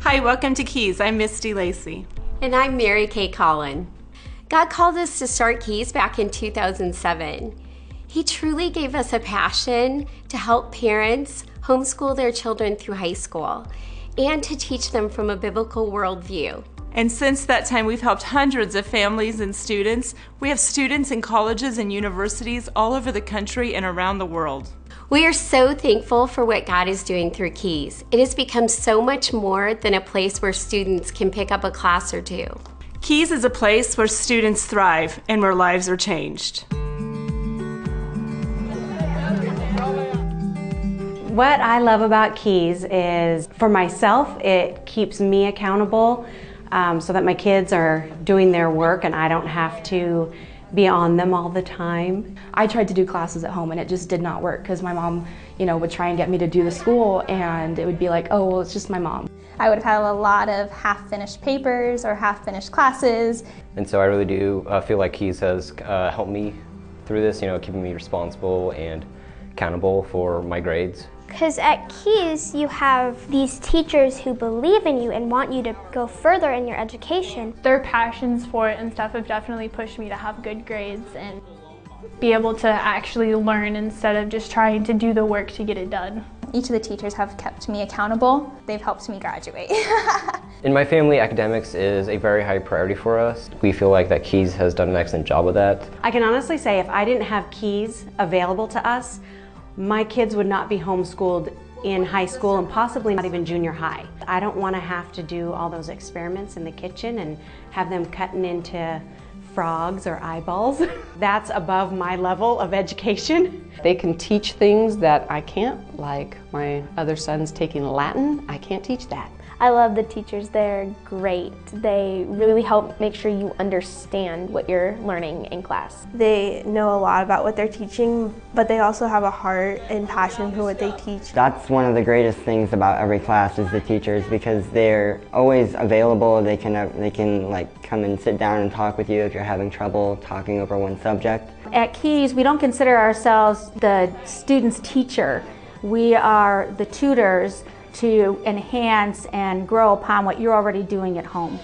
Hi, welcome to K.E.Y.S. I'm Misty Lacey. And I'm Mary Kay Collin. God called us to start K.E.Y.S back in 2007. He truly gave us a passion to help parents homeschool their children through high school and to teach them from a biblical worldview. And since that time, we've helped hundreds of families and students. We have students in colleges and universities all over the country and around the world. We are so thankful for what God is doing through K.E.Y.S. It has become so much more than a place where students can pick up a class or two. K.E.Y.S is a place where students thrive and where lives are changed. What I love about K.E.Y.S is, for myself, it keeps me accountable so that my kids are doing their work and I don't have to be on them all the time. I tried to do classes at home and it just did not work because my mom, would try and get me to do the school and it would be like, oh, well, it's just my mom. I would have had a lot of half-finished papers or half-finished classes. And so I really do feel like K.E.Y.S has helped me through this, keeping me responsible and accountable for my grades. Because at K.E.Y.S you have these teachers who believe in you and want you to go further in your education. Their passions for it and stuff have definitely pushed me to have good grades and be able to actually learn instead of just trying to do the work to get it done. Each of the teachers have kept me accountable. They've helped me graduate. In my family, academics is a very high priority for us. We feel like that K.E.Y.S has done an excellent job with that. I can honestly say if I didn't have K.E.Y.S available to us, my kids would not be homeschooled in high school and possibly not even junior high. I don't want to have to do all those experiments in the kitchen and have them cutting into frogs or eyeballs. That's above my level of education. They can teach things that I can't, like my other son's taking Latin. I can't teach that. I love the teachers, they're great. They really help make sure you understand what you're learning in class. They know a lot about what they're teaching, but they also have a heart and passion for what they teach. That's one of the greatest things about every class is the teachers, because they're always available. They can like come and sit down and talk with you if you're having trouble talking over one subject. At K.E.Y.S we don't consider ourselves the student's teacher. We are the tutors to enhance and grow upon what you're already doing at home.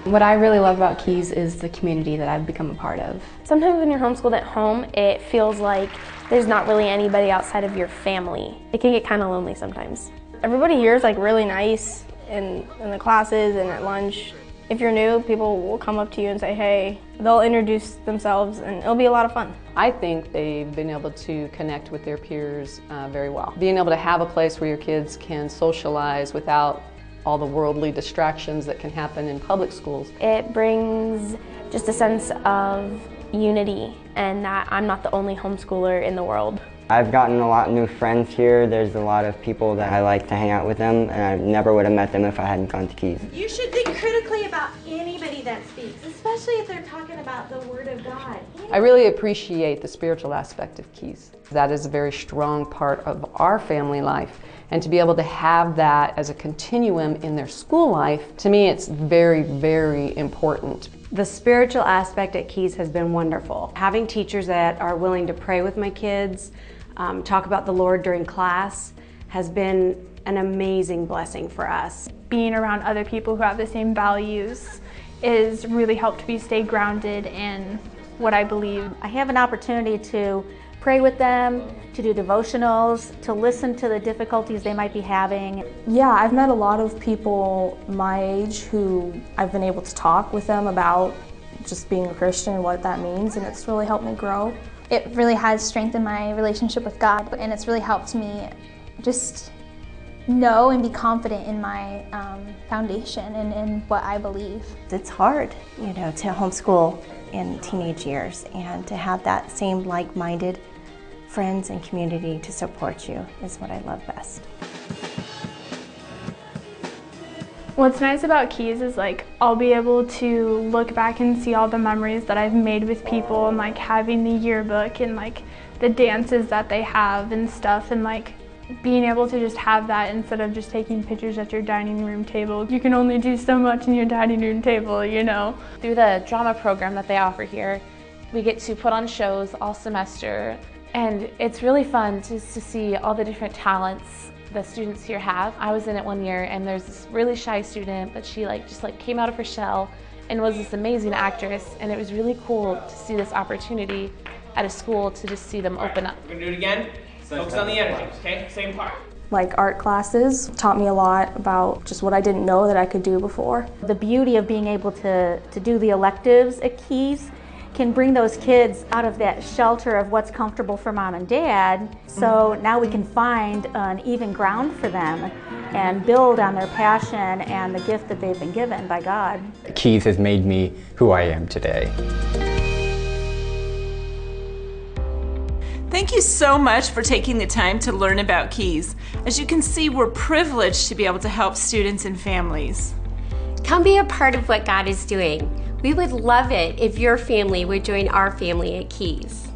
What I really love about K.E.Y.S is the community that I've become a part of. Sometimes when you're homeschooled at home, it feels like there's not really anybody outside of your family. It can get kind of lonely sometimes. Everybody here is like really nice in the classes and at lunch. If you're new, people will come up to you and say, hey, they'll introduce themselves and it'll be a lot of fun. I think they've been able to connect with their peers very well. Being able to have a place where your kids can socialize without all the worldly distractions that can happen in public schools. It brings just a sense of unity and that I'm not the only homeschooler in the world. I've gotten a lot of new friends here. There's a lot of people that I like to hang out with them, and I never would have met them if I hadn't gone to K.E.Y.S. You should think critically about anybody that speaks, especially if they're talking about the Word of God. I really appreciate the spiritual aspect of K.E.Y.S. That is a very strong part of our family life. And to be able to have that as a continuum in their school life, to me it's very, very important. The spiritual aspect at K.E.Y.S has been wonderful. Having teachers that are willing to pray with my kids, talk about the Lord during class, has been an amazing blessing for us. Being around other people who have the same values has really helped me stay grounded in what I believe. I have an opportunity to pray with them, to do devotionals, to listen to the difficulties they might be having. Yeah, I've met a lot of people my age who I've been able to talk with them about just being a Christian and what that means, and it's really helped me grow. It really has strengthened my relationship with God, and it's really helped me just know and be confident in my foundation and in what I believe. It's hard, to homeschool in teenage years, and to have that same like-minded friends and community to support you is what I love best. What's nice about K.E.Y.S is I'll be able to look back and see all the memories that I've made with people, and having the yearbook and the dances that they have and stuff, and being able to just have that instead of just taking pictures at your dining room table. You can only do so much in your dining room table, Through the drama program that they offer here, we get to put on shows all semester, and it's really fun just to see all the different talents the students here have. I was in it one year, and there's this really shy student, but she just came out of her shell and was this amazing actress, and it was really cool to see this opportunity at a school to just see them open up. We're gonna do it again. Focus on the energy, okay? Same part. Like art classes taught me a lot about just what I didn't know that I could do before. The beauty of being able to do the electives at K.E.Y.S can bring those kids out of that shelter of what's comfortable for mom and dad. So now we can find an even ground for them and build on their passion and the gift that they've been given by God. K.E.Y.S has made me who I am today. Thank you so much for taking the time to learn about K.E.Y.S. As you can see, we're privileged to be able to help students and families. Come be a part of what God is doing. We would love it if your family would join our family at K.E.Y.S.